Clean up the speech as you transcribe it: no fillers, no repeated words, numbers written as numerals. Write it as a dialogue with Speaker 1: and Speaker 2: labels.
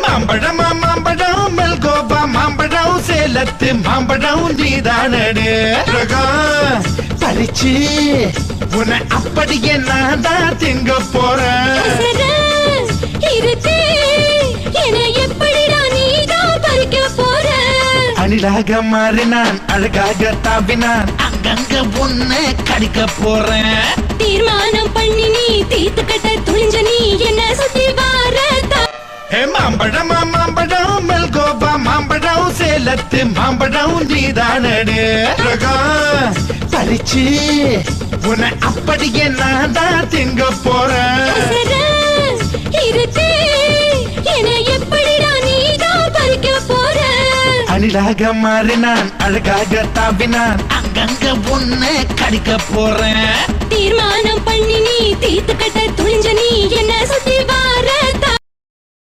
Speaker 1: மாம்பழம் மாம்பழம் மெல்கோபா மாம்பழம் சேலத்து மாம்பழம் நீதானடு பறிச்சு உன்னை அப்படியே நான் தான் திங்க போறேன். அணிலாக மாறினான் அழகாக தாவினான் அங்கங்க உன்னை கடிக்க போறேன்.
Speaker 2: தீர்மானம் பண்ணி நீ தீர்த்து கட்ட துணிஞ்ச நீ என்ன சுத்தி வார.
Speaker 1: மாம்பழம் மாம்பழம் மெல்கோபா மாம்பழம் சேலத்து மாம்பழம் நீதானடு பறிச்சு உன்னை அப்படியே நான் தான் திங்க போறேன். அணிலாக மாறினான் அழகாக தாவினான் அங்கங்க உன்னை கடிக்க போறேன்.
Speaker 2: தீர்மானம் பண்ணி நீ தீர்த்து கட்ட துணிஞ்ச நீ என்ன சுத்தி வார.